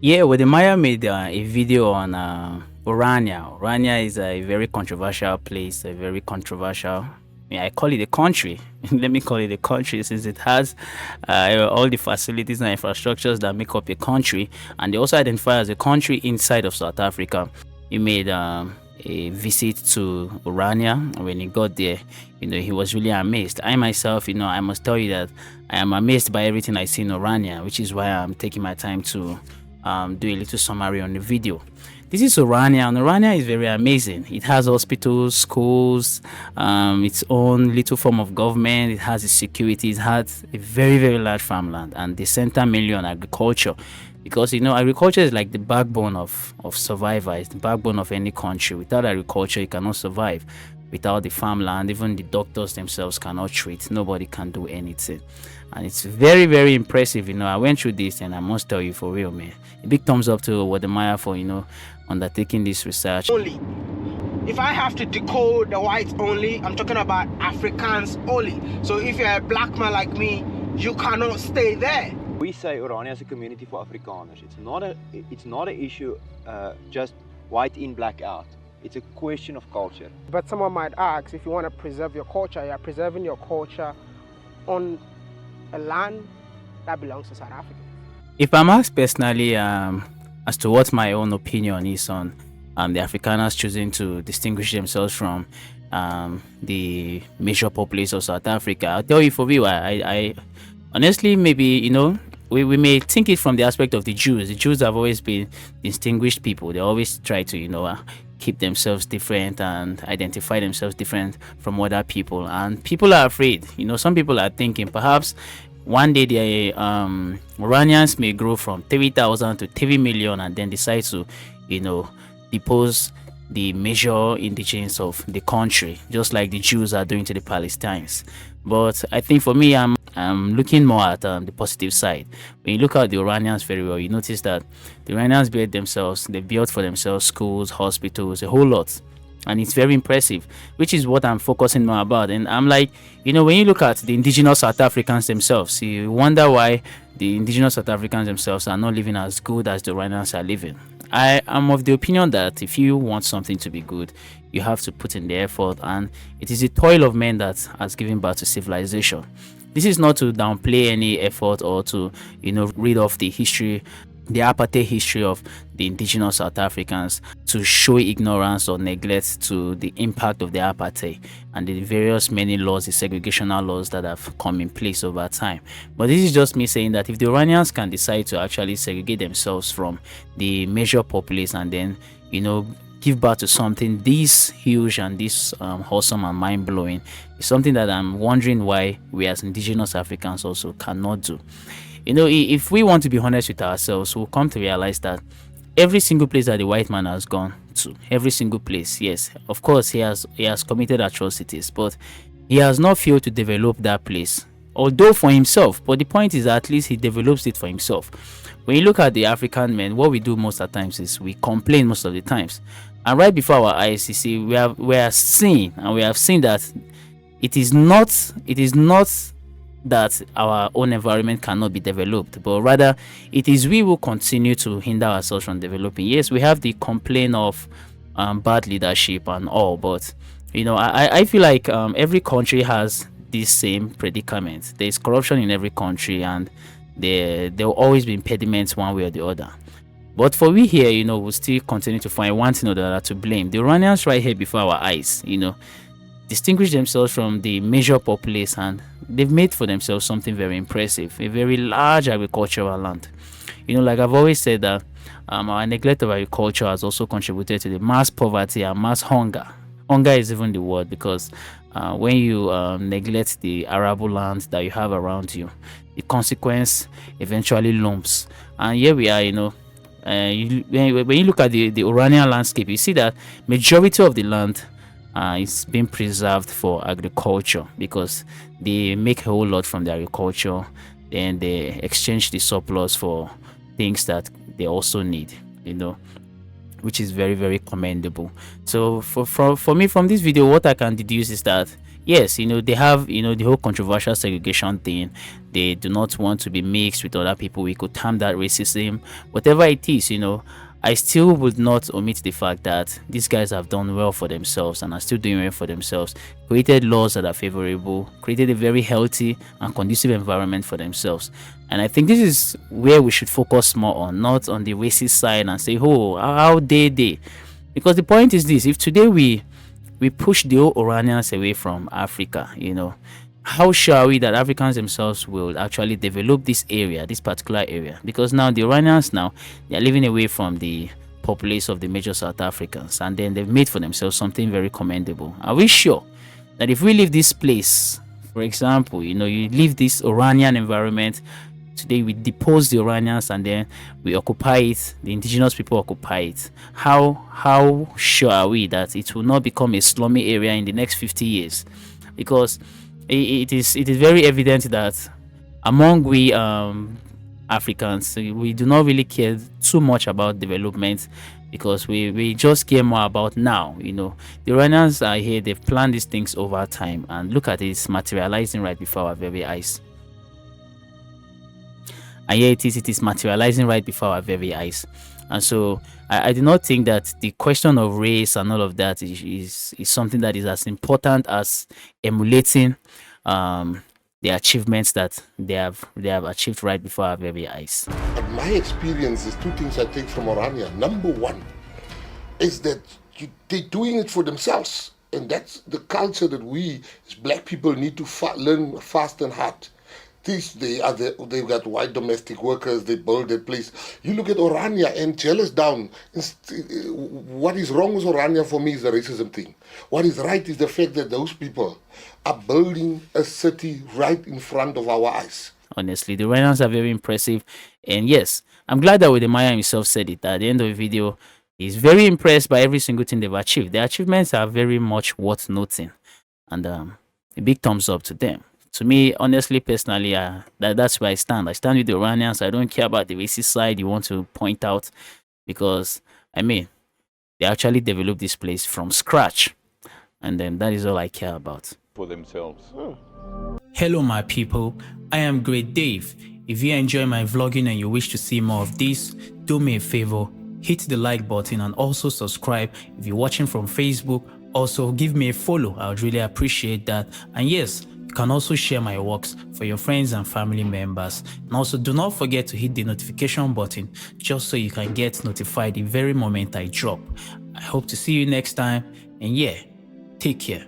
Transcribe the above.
Yeah, well, the Maya made a video on Orania. Orania is a very controversial place, a very controversial. Yeah, I call it a country. Let me call it a country since it has all the facilities and infrastructures that make up a country, and they also identify as a country inside of South Africa. He made a visit to Orania. When he got there, he was really amazed. I myself, I must tell you that I am amazed by everything I see in Orania, which is why I'm taking my time to do a little summary on the video. This is Orania, and Orania is very amazing. It has hospitals, schools, its own little form of government. It has its security. It has a very, very large farmland, and they center mainly on agriculture. Because agriculture is like the backbone of survival. It's the backbone of any country. Without agriculture, you cannot survive. Without the farmland, even the doctors themselves cannot treat. Nobody can do anything. And it's very, very impressive. I went through this, and I must tell you, for real, man, a big thumbs up to Wademaya for undertaking this research. Only. If I have to decode the whites only, I'm talking about Africans only. So if you're a black man like me, you cannot stay there. We say Orania is a community for Afrikaners. It's not an issue just white in, black out. It's a question of culture. But someone might ask, if you want to preserve your culture, you're preserving your culture on a land that belongs to South Africa. If I'm asked personally as to what my own opinion is on the Afrikaners choosing to distinguish themselves from the major populace of South Africa, I'll tell you for real, I honestly, maybe, we may think it from the aspect of the Jews. The Jews have always been distinguished people. They always try to, keep themselves different and identify themselves different from other people. And people are afraid. Some people are thinking perhaps one day the Iranians may grow from 3,000 to 3 million and then decide to, depose the major indigenous of the country, just like the Jews are doing to the Palestinians. But I think for me, I'm looking more at the positive side. When you look at the Iranians very well, you notice that the Iranians they built for themselves schools, hospitals, a whole lot. And it's very impressive, which is what I'm focusing more about. And I'm like, when you look at the indigenous South Africans themselves, you wonder why the indigenous South Africans themselves are not living as good as the Iranians are living. I am of the opinion that if you want something to be good, you have to put in the effort, and it is the toil of men that has given birth to civilization. This is not to downplay any effort or to, read off the history, the apartheid history of the indigenous South Africans, to show ignorance or neglect to the impact of the apartheid and the various many laws, the segregational laws that have come in place over time. But this is just me saying that if the Iranians can decide to actually segregate themselves from the major populace and then, give birth to something this huge and this wholesome and mind-blowing, it's something that I'm wondering why we as indigenous Africans also cannot do. If we want to be honest with ourselves, we'll come to realize that every single place that the white man has gone to, every single place, yes, of course, he has committed atrocities, but he has not failed to develop that place, although for himself. But the point is that at least he develops it for himself. When you look at the African men, what we do most of the times is we complain most of the times. And right before our eyes, you see, we have seen that it is not that our own environment cannot be developed, but rather it is we who continue to hinder ourselves from developing. Yes, we have the complaint of bad leadership and all, but I feel like every country has this same predicament. There is corruption in every country, and there will always be impediments one way or the other. But for we here, we'll still continue to find one thing or the other to blame. The Iranians right here before our eyes, distinguish themselves from the major populace, and they've made for themselves something very impressive, a very large agricultural land. Like I've always said that our neglect of agriculture has also contributed to the mass poverty and mass hunger. Hunger is even the word, because when you neglect the arable land that you have around you, the consequence eventually looms. And here we are, when you look at the Orania landscape, you see that majority of the land is being preserved for agriculture, because they make a whole lot from the agriculture, then they exchange the surplus for things that they also need, which is very, very commendable. So for me, from this video, what I can deduce is that yes, they have, the whole controversial segregation thing. They do not want to be mixed with other people. We could term that racism. Whatever it is, I still would not omit the fact that these guys have done well for themselves and are still doing well for themselves, created laws that are favorable, created a very healthy and conducive environment for themselves. And I think this is where we should focus more on, not on the racist side and say, oh, how dare they? Because the point is this: if today we push the whole Oranians away from Africa, how sure are we that Africans themselves will actually develop this area, this particular area? Because now the Iranians now they are living away from the populace of the major South Africans, and then they've made for themselves something very commendable. Are we sure that if we leave this place, for example, you leave this Iranian environment, today we depose the Iranians and then we occupy it, the indigenous people occupy it, how sure are we that it will not become a slummy area in the next 50 years? Because it is very evident that among we Africans, we do not really care too much about development, because we just care more about now. The Iranians are here, they've planned these things over time, and look at it, it's materializing right before our very eyes. And here it is materializing right before our very eyes. And so I do not think that the question of race and all of that is something that is as important as emulating the achievements that they have achieved right before our very eyes. But my experience is two things I take from Orania. Number one is that they're doing it for themselves. And that's the culture that we as black people need to learn fast and hard. They've got white domestic workers, they build their place. You look at Orania and jealous down. What is wrong with Orania for me is the racism thing. What is right is the fact that those people are building a city right in front of our eyes. Honestly, the Iranians are very impressive. And yes, I'm glad that Wedemaya himself said it at the end of the video. He's very impressed by every single thing they've achieved. Their achievements are very much worth noting. And a big thumbs up to them. To me, honestly, personally, that's where I stand. I stand with the Iranians. I don't care about the racist side you want to point out, because, they actually developed this place from scratch. And then that is all I care about. For themselves. Hello, my people. I am Great Dave. If you enjoy my vlogging and you wish to see more of this, do me a favor, hit the like button and also subscribe. If you're watching from Facebook, also give me a follow. I would really appreciate that. And yes, you can also share my works for your friends and family members. And also do not forget to hit the notification button just so you can get notified the very moment I drop. I hope to see you next time, and yeah, take care.